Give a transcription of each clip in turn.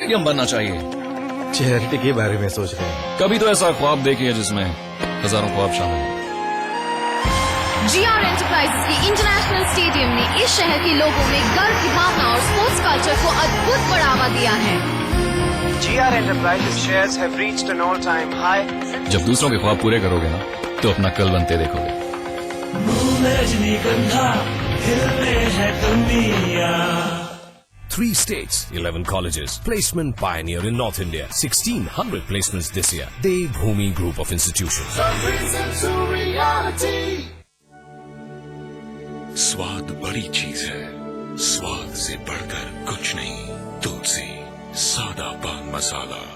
Medium बनना चाहिए। Charity के बारे में सोच रहे हैं? कभी तो ऐसा ख्वाब देखिए जिसमें हजारों ख्वाब शामिल हैं। GR एंटरप्राइजेस के इंटरनेशनल स्टेडियम ने इस शहर के लोगों में गर्व की भावना और स्पोर्ट्स कल्चर को अद्भुत बढ़ावा दिया है। GR Enterprises shares have reached an all-time high. जब दूसरों के ख्वाब पूरे करोगे ना, तो अपना कल बनते देखोगे। रजनीगंधा दिल में है दुनिया। 3 states, 11 colleges. Placement pioneer in North India. 1,600 placements this year. Devbhoomi Group of Institutions. स्वाद बड़ी चीज है, स्वाद से बढ़कर कुछ नहीं। तुलसी सादा पान मसाला।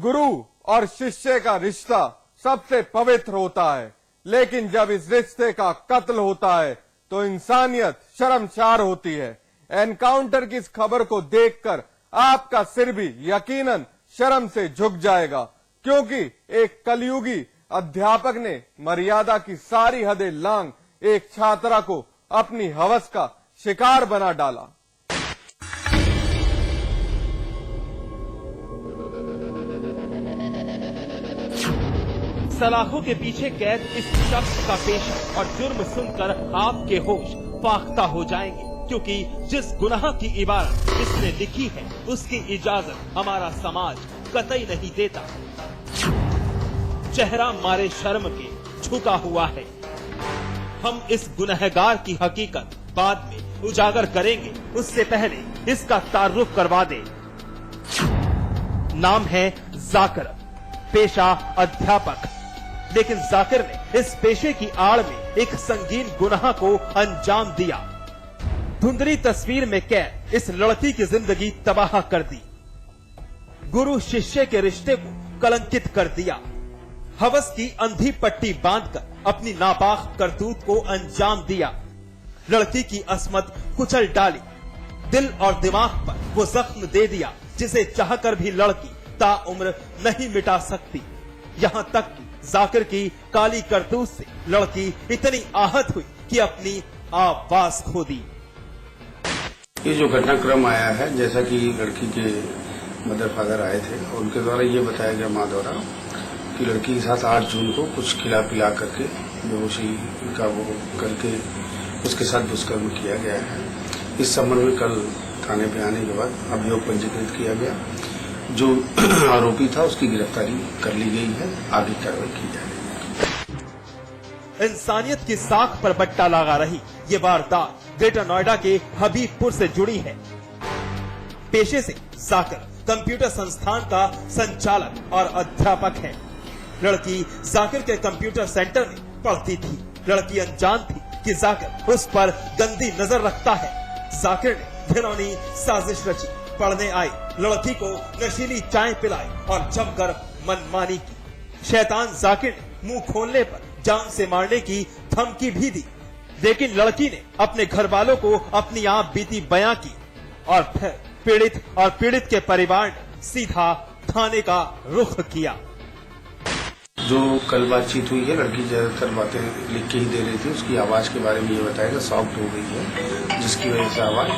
गुरु और शिष्य का रिश्ता सबसे पवित्र होता है, लेकिन जब इस रिश्ते का कत्ल होता है तो इंसानियत शर्मसार होती है। एनकाउंटर की इस खबर को देखकर आपका सिर भी यकीनन शर्म से झुक जाएगा, क्योंकि एक कलयुगी अध्यापक ने मर्यादा की सारी हदें लांघ एक छात्रा को अपनी हवस का शिकार बना डाला। सलाखों के पीछे कैद इस शख्स का पेशा और जुर्म सुनकर आपके होश फाख्ता हो जाएंगे, क्योंकि जिस गुनाह की इबारत इसने लिखी है उसकी इजाजत हमारा समाज कतई नहीं देता। चेहरा मारे शर्म के झुका हुआ है। हम इस गुनहगार की हकीकत बाद में उजागर करेंगे, उससे पहले इसका तारुफ करवा दे। नाम है जाकिर, पेशा अध्यापक। लेकिन जाकिर ने इस पेशे की आड़ में एक संगीन गुनाह को अंजाम दिया। धुंधली तस्वीर में कैद इस लड़की की जिंदगी तबाह कर दी। गुरु शिष्य के रिश्ते को कलंकित कर दिया। हवस की अंधी पट्टी बांधकर अपनी नापाक करतूत को अंजाम दिया। लड़की की अस्मत कुचल डाली। दिल और दिमाग पर वो जख्म दे दिया जिसे चाहकर भी लड़की ताउम्र नहीं मिटा सकती। यहाँ तक कि जाकिर की काली करतूत से लड़की इतनी आहत हुई कि अपनी आवाज खो दी। ये जो घटनाक्रम आया है, जैसा कि लड़की के मदर फादर आए थे और उनके द्वारा ये बताया गया माँ द्वारा कि लड़की के साथ 8 जून को कुछ खिला पिला करके बेहोशी का वो करके उसके साथ दुष्कर्म किया गया है। इस संबंध में कल थाने पे आने के बाद अभियोग पंजीकृत किया गया। जो आरोपी था उसकी गिरफ्तारी कर ली गई है, आगे कार्रवाई की जा रही है। इंसानियत की साख पर बट्टा लगा रही ये वारदात ग्रेटर नोएडा के हबीबपुर से जुड़ी है। पेशे से जाकिर कंप्यूटर संस्थान का संचालक और अध्यापक है। लड़की जाकिर के कंप्यूटर सेंटर में पढ़ती थी। लड़की अनजान थी कि जाकिर उस पर गंदी नजर रखता है। जाकिर ने घिनौनी साजिश रची। पढ़ने आई लड़की को नशीली चाय पिलाई और जमकर मनमानी की। शैतान जाकिर ने मुंह खोलने पर जान से मारने की धमकी भी दी, लेकिन लड़की ने अपने घर वालों को अपनी आप बीती बयां की और फिर पीड़ित के परिवार ने सीधा थाने का रुख किया। जो कल बातचीत हुई है, लड़की ज्यादातर बातें लिख के ही दे रही थी। उसकी आवाज के बारे में ये बताया कि सॉफ्ट हो गई है, जिसकी वजह से आवाज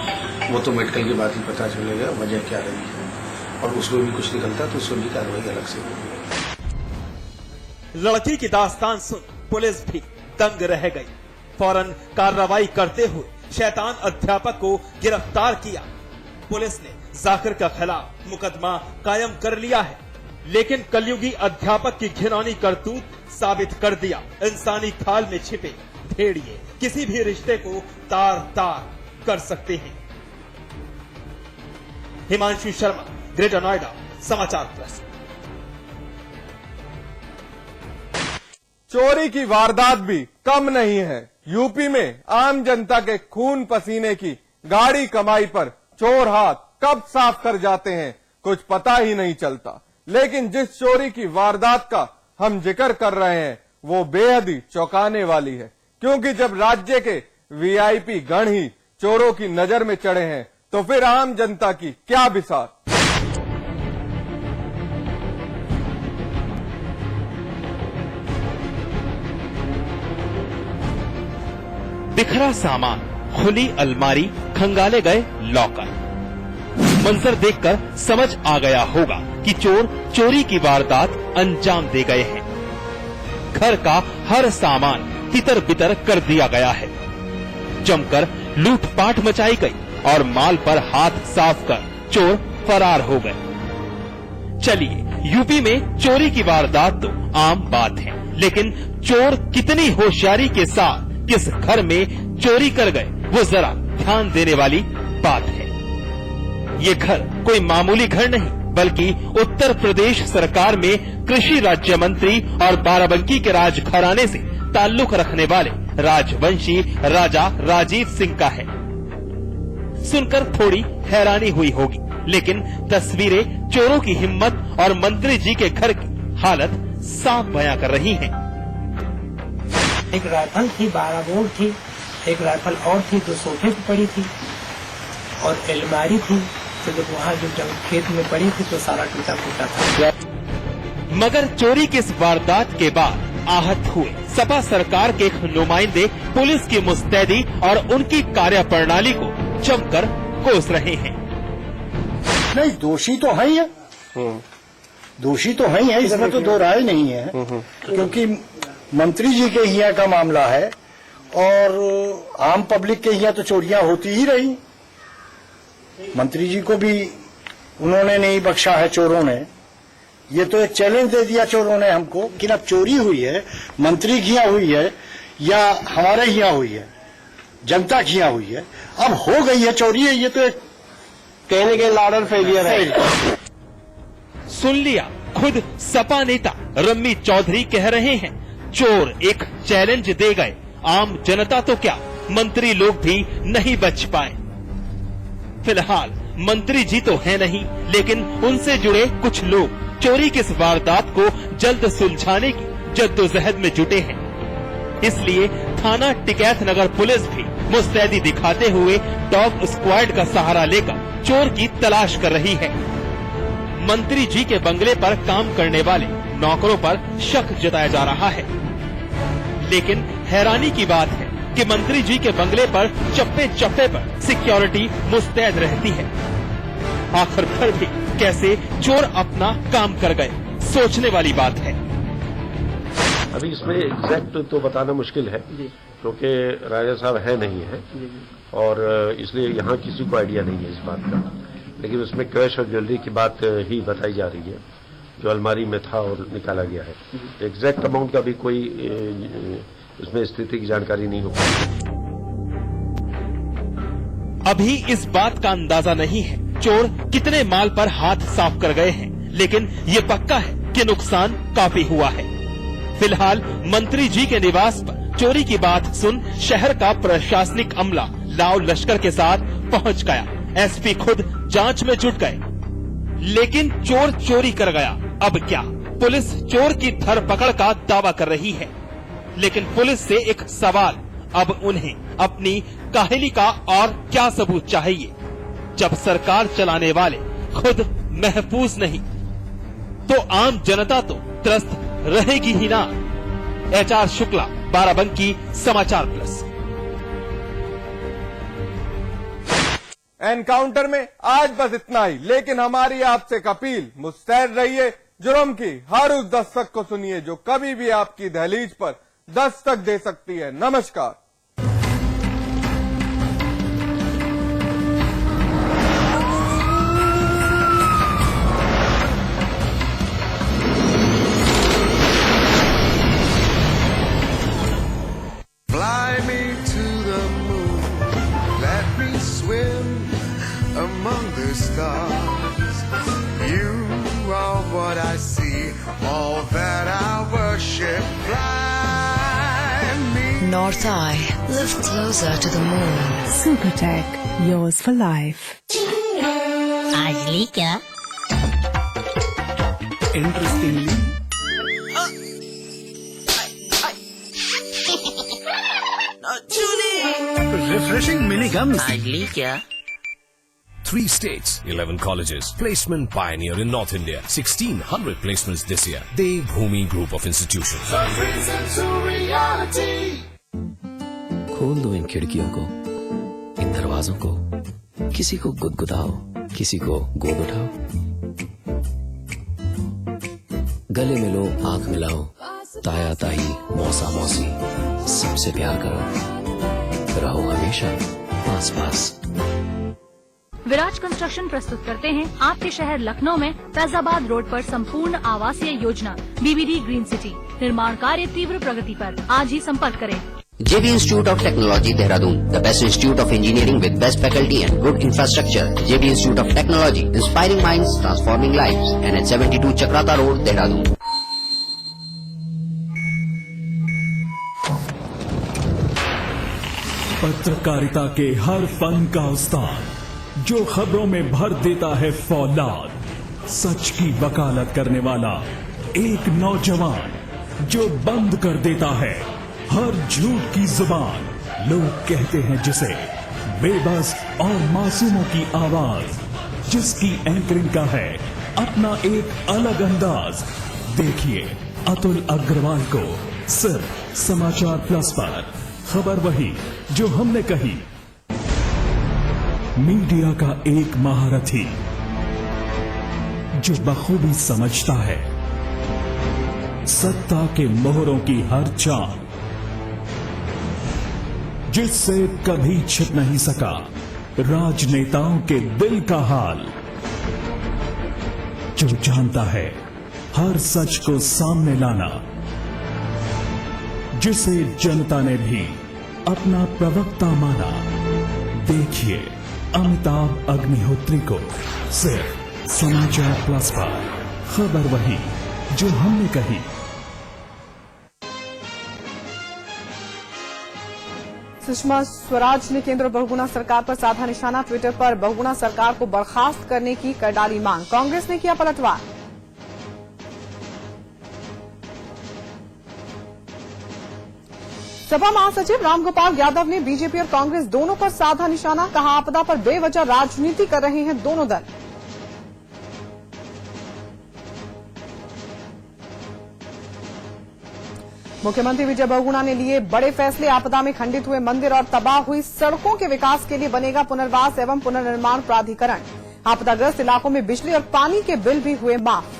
वो तो मेडिकल के बाद ही पता चलेगा वजह क्या रही है, और उसमें भी कुछ निकलता तो उसमें भी कार्रवाई अलग से होगी। लड़की की दास्तान सुन पुलिस भी दंग रह गई। फौरन कार्रवाई करते हुए शैतान अध्यापक को गिरफ्तार किया। पुलिस ने जाकिर के खिलाफ मुकदमा कायम कर लिया है, लेकिन कलयुगी अध्यापक की घिनौनी करतूत साबित कर दिया इंसानी खाल में छिपे भेड़िए किसी भी रिश्ते को तार तार कर सकते हैं। हिमांशु शर्मा, ग्रेटर नोएडा समाचार प्रेस। चोरी की वारदात भी कम नहीं है। यूपी में आम जनता के खून पसीने की गाड़ी कमाई पर चोर हाथ कब साफ कर जाते हैं कुछ पता ही नहीं चलता। लेकिन जिस चोरी की वारदात का हम जिक्र कर रहे हैं वो बेहद ही चौंकाने वाली है, क्योंकि जब राज्य के वीआईपी गण ही चोरों की नजर में चढ़े हैं तो फिर आम जनता की क्या बिसात। बिखरा सामान, खुली अलमारी, खंगाले गए लॉकर। मंजर देखकर समझ आ गया होगा कि चोर चोरी की वारदात अंजाम दे गए हैं। घर का हर सामान तितर बितर कर दिया गया है। जमकर लूटपाट मचाई गई और माल पर हाथ साफ कर चोर फरार हो गए। चलिए, यूपी में चोरी की वारदात तो आम बात है, लेकिन चोर कितनी होशियारी के साथ किस घर में चोरी कर गए, वो जरा ध्यान देने वाली बात है। ये घर कोई मामूली घर नहीं, बल्कि उत्तर प्रदेश सरकार में कृषि राज्य मंत्री और बाराबंकी के राज घराने से ताल्लुक रखने वाले राजवंशी राजा राजीव सिंह का है। सुनकर थोड़ी हैरानी हुई होगी, लेकिन तस्वीरें चोरों की हिम्मत और मंत्री जी के घर की हालत साफ बयां कर रही हैं। एक राइफल थी, 12 बोर थी, एक राइफल और थी, 2 सोफे पे पड़ी थी और अलमारी थी। तो जब वहाँ जब खेत में पड़ी थी तो सारा टूटा फूटा था। मगर चोरी की इस वारदात के बाद आहत हुए सपा सरकार के नुमाइंदे पुलिस की मुस्तैदी और उनकी कार्यप्रणाली को जमकर कोस रहे हैं। नहीं, दोषी तो है ही है, दोषी तो है ही है, इसमें तो दो राय नहीं है, क्योंकि मंत्री जी के यहाँ का मामला है और आम पब्लिक के यहाँ तो चोरियां होती ही रही। मंत्री जी को भी उन्होंने नहीं बख्शा है चोरों ने। ये तो एक चैलेंज दे दिया चोरों ने हमको कि अब चोरी हुई है, मंत्री की यहाँ हुई है या हमारे यहाँ हुई है, जनता की यहाँ हुई है, अब हो गई है चोरी है, ये तो एक कहने के लाडर फेलियर है। सुन लिया, खुद सपा नेता रम्मी चौधरी कह रहे हैं, चोर एक चैलेंज दे गए, आम जनता तो क्या, मंत्री लोग भी नहीं बच पाए। फिलहाल मंत्री जी तो है नहीं, लेकिन उनसे जुड़े कुछ लोग चोरी की इस वारदात को जल्द सुलझाने की जद्दोजहद में जुटे हैं। इसलिए थाना टिकैत नगर पुलिस भी मुस्तैदी दिखाते हुए डॉग स्क्वाड का सहारा लेकर चोर की तलाश कर रही है। मंत्री जी के बंगले पर काम करने वाले नौकरों पर शक जताया जा रहा है, लेकिन हैरानी की बात है कि मंत्री जी के बंगले पर चप्पे चप्पे पर सिक्योरिटी मुस्तैद रहती है। आखिर फिर भी कैसे चोर अपना काम कर गए, सोचने वाली बात है। अभी इसमें एग्जैक्ट तो बताना मुश्किल है, क्योंकि राजा साहब है नहीं है और इसलिए यहाँ किसी को आइडिया नहीं है इस बात का। लेकिन उसमें कैश और ज्वेलरी की बात ही बताई जा रही है, जो अलमारी में था और निकाला गया है। एग्जैक्ट अमाउंट का भी कोई उसमें स्थिति की जानकारी नहीं हो पाई। अभी इस बात का अंदाजा नहीं है चोर कितने माल पर हाथ साफ कर गए हैं, लेकिन ये पक्का है कि नुकसान काफी हुआ है। फिलहाल मंत्री जी के निवास पर चोरी की बात सुन शहर का प्रशासनिक अमला लाव लश्कर के साथ पहुंच गया। एसपी खुद जांच में जुट गए, लेकिन चोर चोरी कर गया, अब क्या? पुलिस चोर की धरपकड़ का दावा कर रही है, लेकिन पुलिस से एक सवाल, अब उन्हें अपनी काहिली का और क्या सबूत चाहिए? जब सरकार चलाने वाले खुद महफूज नहीं, तो आम जनता तो त्रस्त रहेगी ही ना। HR शुक्ला, बाराबंकी, समाचार प्लस। एनकाउंटर में आज बस इतना ही, लेकिन हमारी आपसे अपील, मुस्तैद रहिए, जुर्म की हर उस दस्तक को सुनिए जो कभी भी आपकी दहलीज पर दस्तक दे सकती है। नमस्कार। Fly me to the moon, let me swim among the stars. You are what I see, all that I worship. Fly me. North Eye, live closer to the moon. Supertech, yours for life. आज ली क्या? Interestingly. Refreshing mini gums. आज ली क्या? 3 states, 11 colleges. Placement pioneer in North India. 1,600 placements this year. Devbhoomi Group of Institutions. खोल दो इन खिड़कियों को, इन दरवाजों को, किसी को गुदगुदाओ, किसी को गोद उठाओ, गले मिलो, आंख मिलाओ, ताया ताई, मौसा मौसी, सबसे प्यार करो, रहो हमेशा पास पास। विराज कंस्ट्रक्शन प्रस्तुत करते हैं आपके शहर लखनऊ में फैजाबाद रोड पर संपूर्ण आवासीय योजना बीबीडी ग्रीन सिटी। निर्माण कार्य तीव्र प्रगति पर, आज ही संपर्क करें। JB Institute of Technology, Dehradun, the best institute of engineering with best faculty and good infrastructure. JB Institute of Technology, inspiring minds, transforming lives. NH 72 Chakrata Road, Dehradun. पत्रकारिता के हर fun का उस्ताद, जो खबरों में भर देता है फौलाद, सच की वकालत करने वाला एक नौजवान, जो बंद कर देता है हर झूठ की जुबान। लोग कहते हैं जिसे बेबस और मासूमों की आवाज, जिसकी एंकरिंग का है अपना एक अलग अंदाज। देखिए अतुल अग्रवाल को सिर्फ समाचार प्लस पर। खबर वही जो हमने कही। मीडिया का एक महारथी, जो बखूबी समझता है सत्ता के मोहरों की हर चाल, जिससे कभी छिप नहीं सका राजनेताओं के दिल का हाल, जो जानता है हर सच को सामने लाना, जिसे जनता ने भी अपना प्रवक्ता माना। देखिए अमिताभ अग्निहोत्री को सिर्फ समाचार प्लस पर। खबर वही जो हमने कही। सुषमा स्वराज ने केंद्र और बहुगुणा सरकार पर साधा निशाना। ट्विटर पर बहुगुणा सरकार को बर्खास्त करने की कर डाली मांग। कांग्रेस ने किया पलटवार। सपा महासचिव रामगोपाल यादव ने बीजेपी और कांग्रेस दोनों पर साधा निशाना। कहा, आपदा पर बेवजह राजनीति कर रहे हैं दोनों दल। मुख्यमंत्री विजय बहुगुणा ने लिए बड़े फैसले। आपदा में खंडित हुए मंदिर और तबाह हुई सड़कों के विकास के लिए बनेगा पुनर्वास एवं पुनर्निर्माण प्राधिकरण। आपदाग्रस्त इलाकों में बिजली और पानी के बिल भी हुए माफ।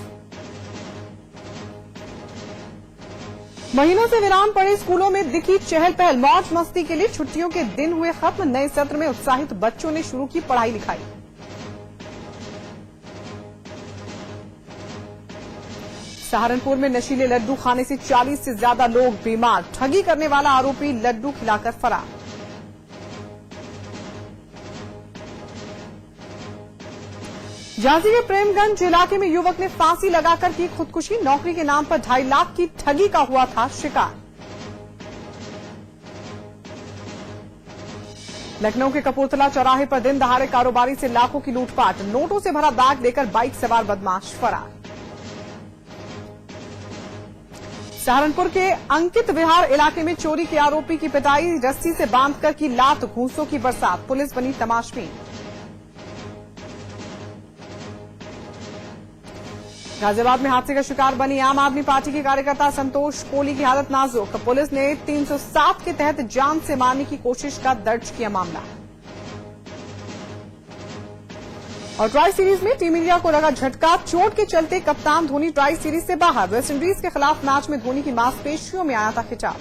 महीनों से विराम पड़े स्कूलों में दिखी चहल पहल। मौज मस्ती के लिए छुट्टियों के दिन हुए खत्म। नए सत्र में उत्साहित बच्चों ने शुरू की पढ़ाई लिखाई। सहारनपुर में नशीले लड्डू खाने से 40 से ज्यादा लोग बीमार। ठगी करने वाला आरोपी लड्डू खिलाकर फरार। झांसी के प्रेमगंज इलाके में युवक ने फांसी लगाकर की खुदकुशी। नौकरी के नाम पर 2.5 लाख की ठगी का हुआ था शिकार। लखनऊ के कपूरथला चौराहे पर दिन दहाड़े कारोबारी से लाखों की लूटपाट। नोटों से भरा बैग लेकर बाइक सवार बदमाश फरार। सहारनपुर के अंकित विहार इलाके में चोरी के आरोपी की पिटाई। रस्सी से बांधकर की लात घूंसों की बरसात। पुलिस बनी तमाशबीन। गाजियाबाद में हादसे का शिकार बनी आम आदमी पार्टी के कार्यकर्ता संतोष कोहली की हालत नाजुक। पुलिस ने 307 के तहत जान से मारने की कोशिश का दर्ज किया मामला। और ट्राई सीरीज में टीम इंडिया को लगा झटका। चोट के चलते कप्तान धोनी ट्राई सीरीज से बाहर। वेस्टइंडीज के खिलाफ मैच में धोनी की मांसपेशियों में आया था खिंचाव।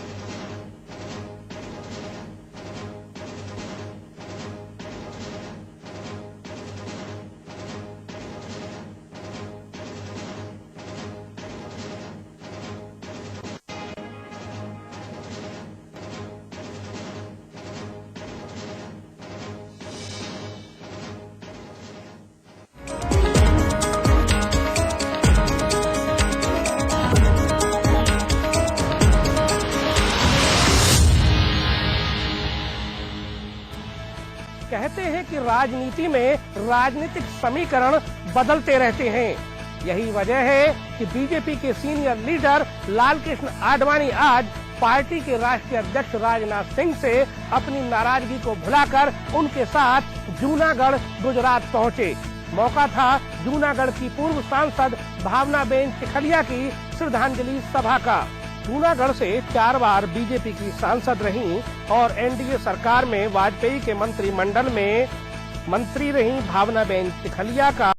कहते हैं कि राजनीति में राजनीतिक समीकरण बदलते रहते हैं। यही वजह है कि बीजेपी के सीनियर लीडर लालकृष्ण आडवाणी आज पार्टी के राष्ट्रीय अध्यक्ष राजनाथ सिंह से अपनी नाराजगी को भुलाकर उनके साथ जूनागढ़ गुजरात पहुंचे। मौका था जूनागढ़ की पूर्व सांसद भावनाबेन चिखलिया की श्रद्धांजलि सभा का। जूनागढ़ से 4 बार बीजेपी की सांसद रहीं और एनडीए सरकार में वाजपेयी के मंत्रिमंडल में मंत्री रहीं भावनाबेन तिखलिया का